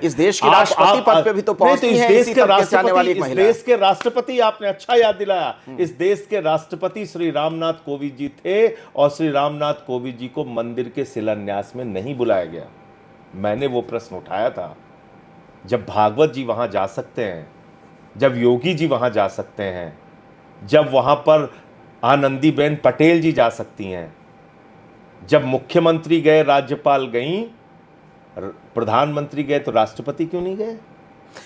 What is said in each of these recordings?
इस देश की राष्ट्रपति पद पे भी तो पहुंचती हैं इसी तबके से आने वाली एक महिला। इस देश के राष्ट्रपति, आपने अच्छा याद दिलाया, इस देश के राष्ट्रपति श्री रामनाथ कोविंद जी थे और श्री रामनाथ कोविंद जी को मंदिर के शिलान्यास में नहीं बुलाया गया। मैंने वो प्रश्न उठाया था, जब भागवत जी वहां जा सकते हैं, जब योगी जी वहां जा सकते हैं, जब वहां पर आनंदीबेन पटेल जी जा सकती हैं, जब मुख्यमंत्री गए, राज्यपाल गई, प्रधानमंत्री गए, तो राष्ट्रपति क्यों नहीं गए?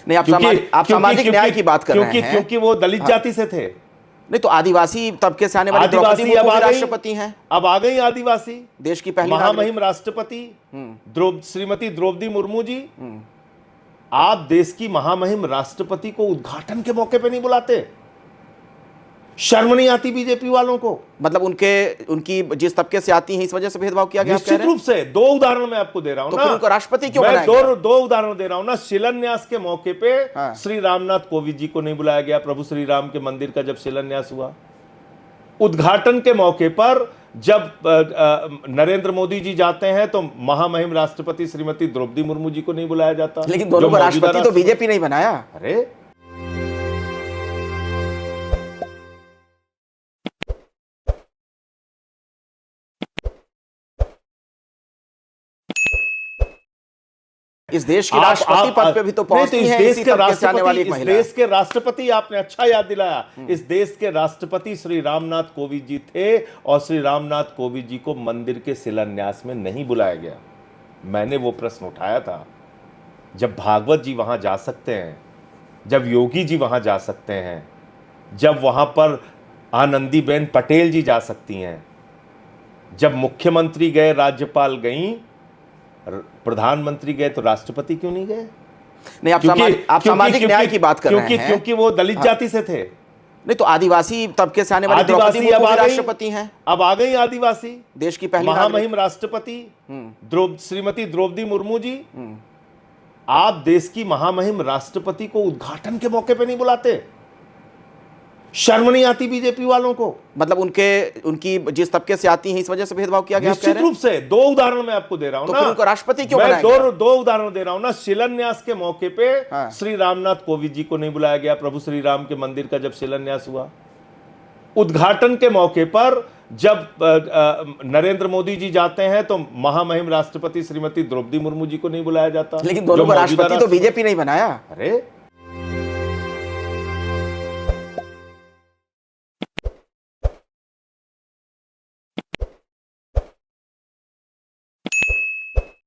नहीं, आप सामाजिक न्याय की बात कर रहे हैं। क्योंकि वो दलित जाति से थे। नहीं तो आदिवासी तबके से आने वाली द्रौपदी मुर्मू भी राष्ट्रपति हैं। अब आ गई आदिवासी, देश की पहली महामहिम राष्ट्रपति श्रीमती द्रौपदी मुर्मू जी। आप देश की महामहिम राष्ट्रपति को उद्घाटन के मौके पे नहीं बुलाते? शर्म नहीं आती बीजेपी वालों को? मतलब उनकी जिस तबके से आती हैं इस वजह से भेदभाव किया गया? निश्चित रूप से। दो उदाहरण मैं आपको दे रहा हूं तो ना, उनको राष्ट्रपति क्यों बनाया गया? दो उदाहरण दे रहा हूं ना। शिलान्यास के मौके पे श्री रामनाथ कोविंद जी को नहीं बुलाया गया, प्रभु श्री राम के मंदिर का जब शिलान्यास हुआ। उद्घाटन के मौके पर जब नरेंद्र मोदी जी जाते हैं तो महामहिम राष्ट्रपति श्रीमती द्रौपदी मुर्मू जी को नहीं बुलाया जाता। लेकिन दोनों को राष्ट्रपति तो बीजेपी नहीं बनाया। अरे इस देश की राष्ट्रपति पद पे भी तो पहुंचती हैं इसी तबके से आने वाली एक महिला। इस देश के राष्ट्रपति, आपने अच्छा याद दिलाया, इस देश के राष्ट्रपति श्री रामनाथ कोविंद जी थे और श्री रामनाथ कोविंद जी को मंदिर के शिलान्यास में नहीं बुलाया गया। मैंने वो प्रश्न उठाया था, जब भागवत जी वहां जा सकते हैं, जब योगी जी वहां जा सकते हैं, जब वहां पर आनंदीबेन पटेल जी जा सकती हैं, जब मुख्यमंत्री गए, राज्यपाल गई, प्रधानमंत्री गए, तो राष्ट्रपति क्यों नहीं गए? नहीं, आप सामाजिक न्याय की बात कर रहे हैं। क्योंकि वो दलित जाति से थे। नहीं तो आदिवासी तबके से आने वाली द्रौपदी मुर्मू भी राष्ट्रपति हैं। अब आ गई आदिवासी, देश की पहली महामहिम राष्ट्रपति श्रीमती द्रौपदी मुर्मू जी। आप देश की महामहिम राष्ट्रपति को उद्घाटन के मौके पे नहीं बुलाते? शर्म नहीं आती बीजेपी वालों को? मतलब उनकी जिस तबके से आती हैं इस वजह से भेदभाव किया गया? निश्चित रूप से। दो उदाहरण मैं आपको दे रहा हूं तो ना। फिर उनको राष्ट्रपति क्यों बनाया गया? दो उदाहरण दे रहा हूं ना। शिलान्यास के मौके पे श्री रामनाथ कोविंद जी को नहीं बुलाया गया, प्रभु श्री राम के मंदिर का जब शिलान्यास हुआ। उद्घाटन के मौके पर जब नरेंद्र मोदी जी जाते हैं तो महामहिम राष्ट्रपति श्रीमती द्रौपदी मुर्मू जी को नहीं बुलाया जाता। लेकिन दोनों को राष्ट्रपति तो बीजेपी नहीं बनाया। अरे